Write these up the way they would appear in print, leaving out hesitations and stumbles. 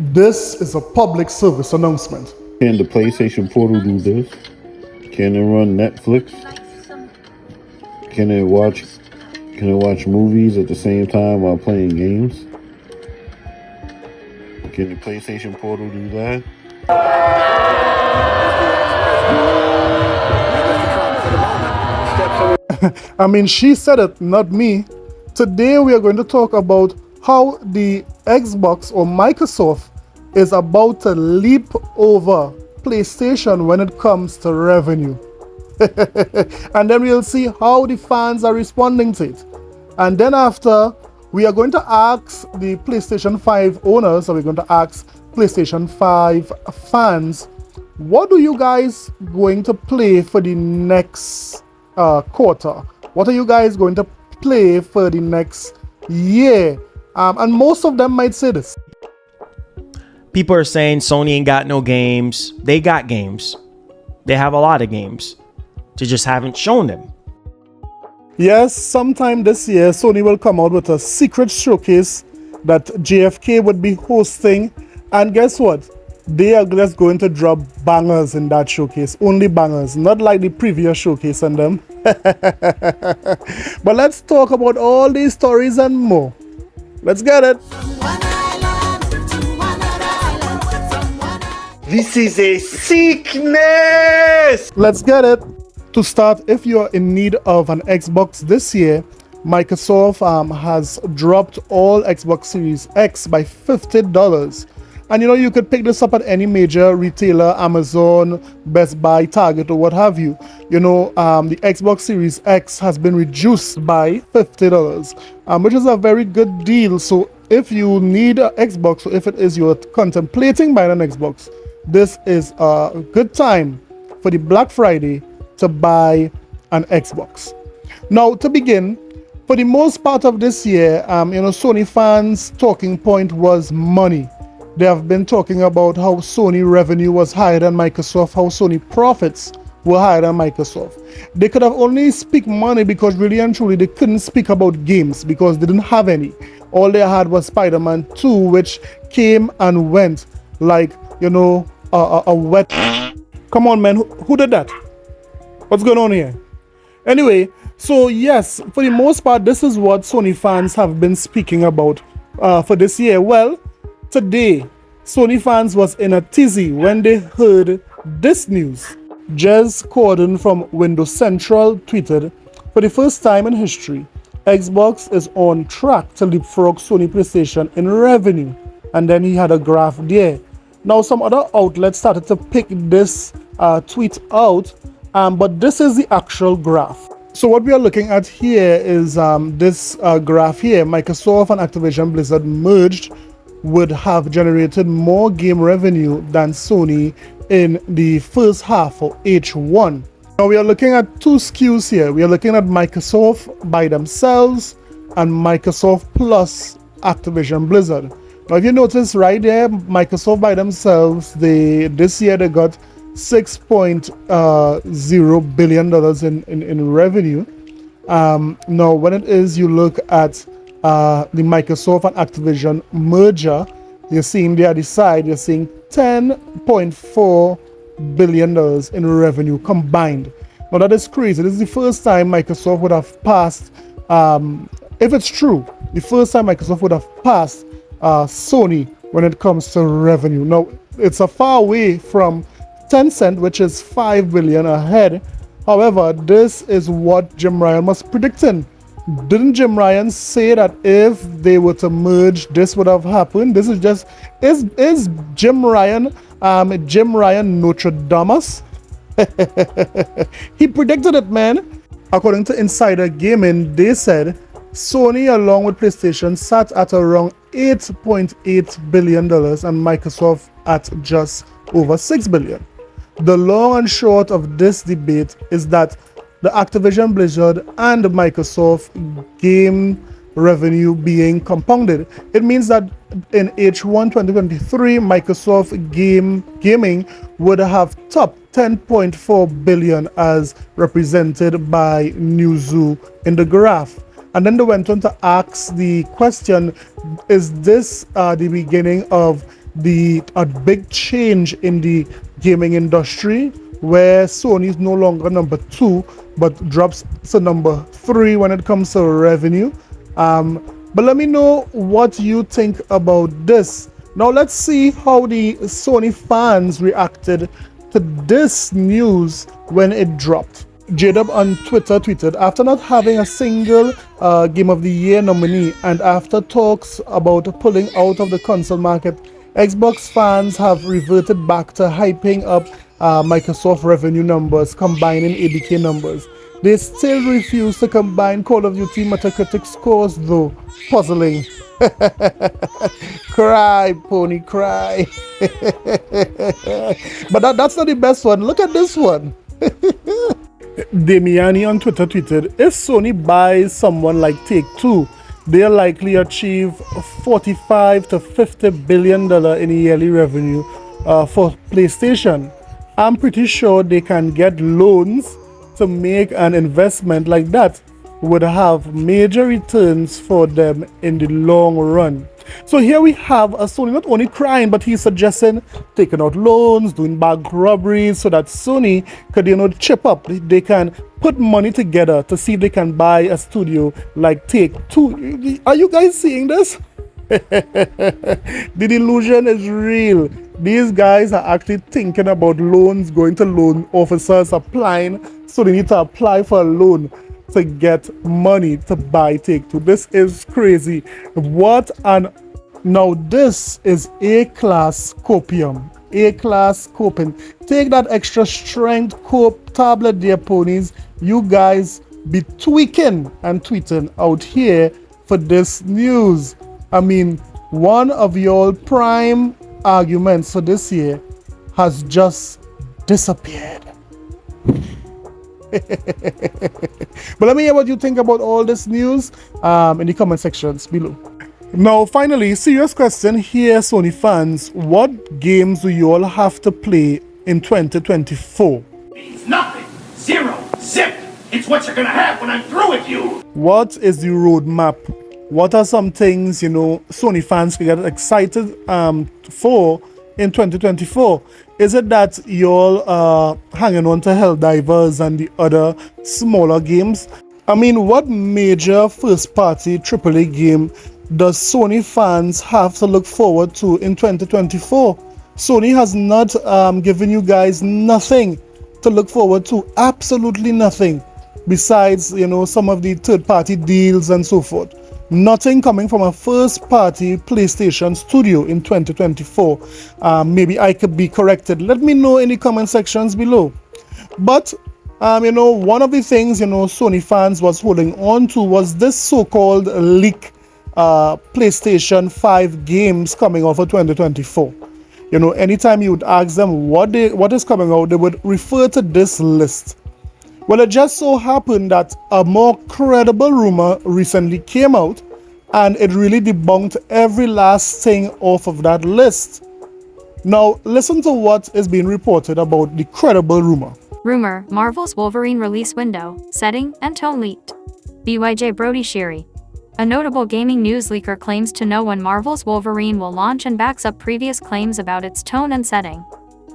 This is a public service announcement. Can the PlayStation Portal do this? Can it run Netflix? Can it watch movies at the same time while playing games? Can the PlayStation Portal do that? I mean, she said it, not me. Today we are going to talk about how the Xbox or Microsoft is about to leap over PlayStation when it comes to revenue. And then we'll see how the fans are responding to it. And then after, we are going to ask the PlayStation 5 owners, or we're going to ask PlayStation 5 fans, what do you guys going to play for the next quarter? What are you guys going to play for the next year? And most of them might say this. People are saying Sony ain't got no games. They got games. They have a lot of games. They just haven't shown them. Yes, sometime this year, Sony will come out with a secret showcase that JFK would be hosting. And guess what? They are just going to drop bangers in that showcase. Only bangers, not like the previous showcase on them. But let's talk about all these stories and more. Let's get it. This is a sickness! Let's get it. To start, if you're in need of an Xbox this year, Microsoft has dropped all Xbox Series X by $50. And you could pick this up at any major retailer, Amazon, Best Buy, Target, or what have you. The Xbox Series X has been reduced by $50, which is a very good deal. So if you need an Xbox, or if it is you're contemplating buying an Xbox, this is a good time for the Black Friday to buy an Xbox. Now, to begin, for the most part of this year, Sony fans' talking point was money. They have been talking about how Sony revenue was higher than Microsoft, how Sony profits were higher than Microsoft. They could have only speak money because really and truly they couldn't speak about games because they didn't have any. All they had was Spider-Man 2, which came and went like, a wet... Come on, man, who did that? What's going on here? Anyway, so yes, for the most part, this is what Sony fans have been speaking about for this year. Well, today, Sony fans was in a tizzy when they heard this news. Jez Corden from Windows Central tweeted, "For the first time in history, Xbox is on track to leapfrog Sony PlayStation in revenue." And then he had a graph there. Now, some other outlets started to pick this tweet out, but this is the actual graph. So what we are looking at here is this graph here. Microsoft and Activision Blizzard merged would have generated more game revenue than Sony in the first half of H1. Now we are looking at two SKUs here. We are looking at Microsoft by themselves and Microsoft plus Activision Blizzard. Now if you notice right there, Microsoft by themselves, this year they got $6.0 billion in revenue. Now when it is you look at the Microsoft and Activision merger, you're seeing there at the side, you're seeing $10.4 billion in revenue combined. Now that is crazy. This is the first time Microsoft would have passed, if it's true, the first time Microsoft would have passed Sony when it comes to revenue. Now it's a far way from Tencent, which is $5 billion ahead. However, this is what Jim Ryan was predicting. Didn't Jim Ryan say that if they were to merge, this would have happened? This is just, is Jim Ryan Nostradamus? He predicted it, man. According to Insider Gaming, they said Sony along with PlayStation sat at around $8.8 billion and Microsoft at just over $6 billion. The long and short of this debate is that the Activision Blizzard and the Microsoft game revenue being compounded. It means that in H1 2023, Microsoft gaming would have topped $10.4 billion as represented by Newzoo in the graph. And then they went on to ask the question, is this the beginning of a big change in the gaming industry, where Sony is no longer number 2 but drops to number 3 when it comes to revenue. But let me know what you think about this. Now let's see how the Sony fans reacted to this news when it dropped. J-Dub on Twitter tweeted, after not having a single Game of the Year nominee and after talks about pulling out of the console market, Xbox fans have reverted back to hyping up Microsoft revenue numbers, combining ABK numbers. They still refuse to combine Call of Duty Metacritic scores though. Puzzling. Cry, pony, cry. But that's not the best one. Look at this one. Damiani on Twitter tweeted, if Sony buys someone like Take-Two, they'll likely achieve $45 to $50 billion in yearly revenue for PlayStation. I'm pretty sure they can get loans to make an investment like that would have major returns for them in the long run. So here we have a Sony not only crying, but he's suggesting taking out loans, doing bank robberies, so that Sony could, chip up. They can put money together to see if they can buy a studio like Take-Two. Are you guys seeing this? The delusion is real. These guys are actually thinking about loans, going to loan officers, applying, so they need to apply for a loan to get money to buy Take-Two. This is crazy. Now this is A-class copium. A-class coping. Take that extra strength cope tablet there, ponies. You guys be tweaking and tweeting out here for this news. I mean, one of your prime arguments for this year has just disappeared. But let me hear what you think about all this news in the comment sections below. Now finally, serious question here, Sony fans. What games do you all have to play in 2024? Means nothing. Zero. Zip. It's what you're gonna have when I'm through with you. What is the roadmap? What are some things, Sony fans can get excited for in 2024? Is it that you're hanging on to Helldivers and the other smaller games? I mean, what major first-party AAA game does Sony fans have to look forward to in 2024? Sony has not given you guys nothing to look forward to, absolutely nothing, besides, some of the third-party deals and so forth. Nothing coming from a first-party PlayStation studio in 2024. Maybe I could be corrected. Let me know in the comment sections below. But, one of the things, Sony fans was holding on to was this so-called leak PlayStation 5 games coming out for 2024. Anytime you would ask them what is coming out, they would refer to this list. Well, it just so happened that a more credible rumor recently came out, and it really debunked every last thing off of that list. Now, listen to what is being reported about the credible rumor. Rumor, Marvel's Wolverine release window, setting, and tone leaked. BYJ Brody Sherry. A notable gaming news leaker claims to know when Marvel's Wolverine will launch and backs up previous claims about its tone and setting.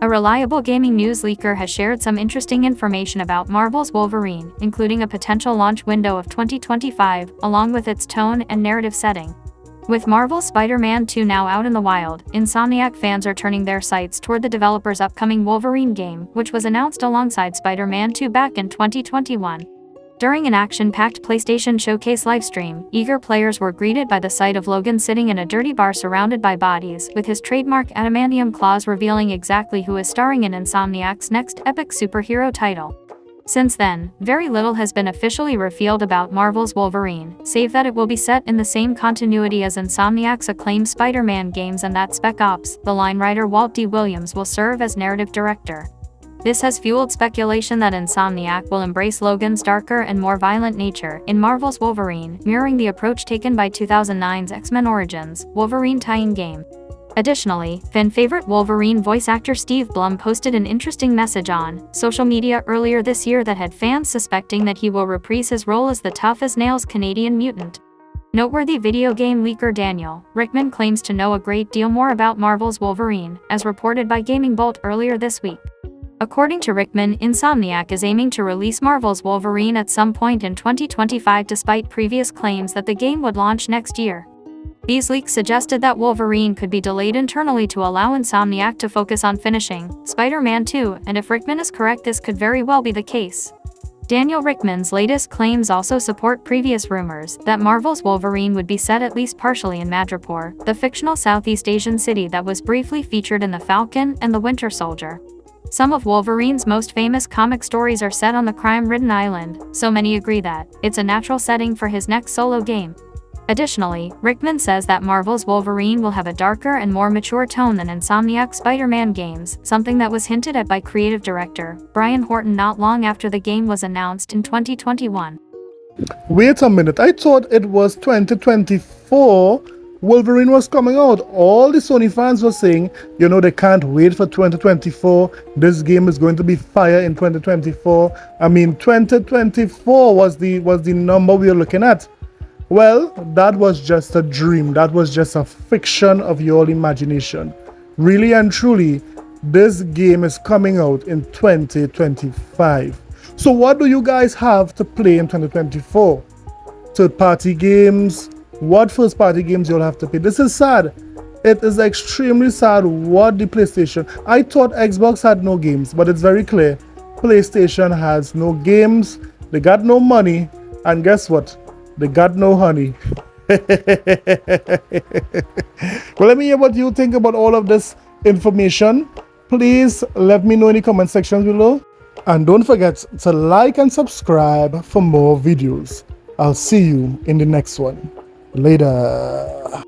A reliable gaming news leaker has shared some interesting information about Marvel's Wolverine, including a potential launch window of 2025, along with its tone and narrative setting. With Marvel's Spider-Man 2 now out in the wild, Insomniac fans are turning their sights toward the developer's upcoming Wolverine game, which was announced alongside Spider-Man 2 back in 2021. During an action-packed PlayStation Showcase livestream, eager players were greeted by the sight of Logan sitting in a dirty bar surrounded by bodies, with his trademark adamantium claws revealing exactly who is starring in Insomniac's next epic superhero title. Since then, very little has been officially revealed about Marvel's Wolverine, save that it will be set in the same continuity as Insomniac's acclaimed Spider-Man games and that Spec Ops, the line writer Walt D. Williams will serve as narrative director. This has fueled speculation that Insomniac will embrace Logan's darker and more violent nature in Marvel's Wolverine, mirroring the approach taken by 2009's X-Men Origins Wolverine tie-in game. Additionally, fan favorite Wolverine voice actor Steve Blum posted an interesting message on social media earlier this year that had fans suspecting that he will reprise his role as the tough-as-nails Canadian mutant. Noteworthy video game leaker Daniel Rickman claims to know a great deal more about Marvel's Wolverine, as reported by Gaming Bolt earlier this week. According to Rickman, Insomniac is aiming to release Marvel's Wolverine at some point in 2025 despite previous claims that the game would launch next year. These leaks suggested that Wolverine could be delayed internally to allow Insomniac to focus on finishing Spider-Man 2, and if Rickman is correct, this could very well be the case. Daniel Rickman's latest claims also support previous rumors that Marvel's Wolverine would be set at least partially in Madripoor, the fictional Southeast Asian city that was briefly featured in The Falcon and the Winter Soldier. Some of Wolverine's most famous comic stories are set on the crime-ridden island, so many agree that it's a natural setting for his next solo game. Additionally, Rickman says that Marvel's Wolverine will have a darker and more mature tone than Insomniac's Spider-Man games, something that was hinted at by creative director Brian Horton not long after the game was announced in 2021. Wait a minute, I thought it was 2024 Wolverine was coming out. All the Sony fans were saying, they can't wait for 2024. This game is going to be fire in 2024. I mean, 2024 was the number we were looking at. Well, that was just a dream. That was just a fiction of your imagination. Really and truly, this game is coming out in 2025. So what do you guys have to play in 2024? Third-party games? What first-party games you'll have to play? This is sad. It is extremely sad what the PlayStation... I thought Xbox had no games, but it's very clear. PlayStation has no games, they got no money, and guess what? They got no honey. Well, let me hear what you think about all of this information. Please let me know in the comment section below. And don't forget to like and subscribe for more videos. I'll see you in the next one. Later.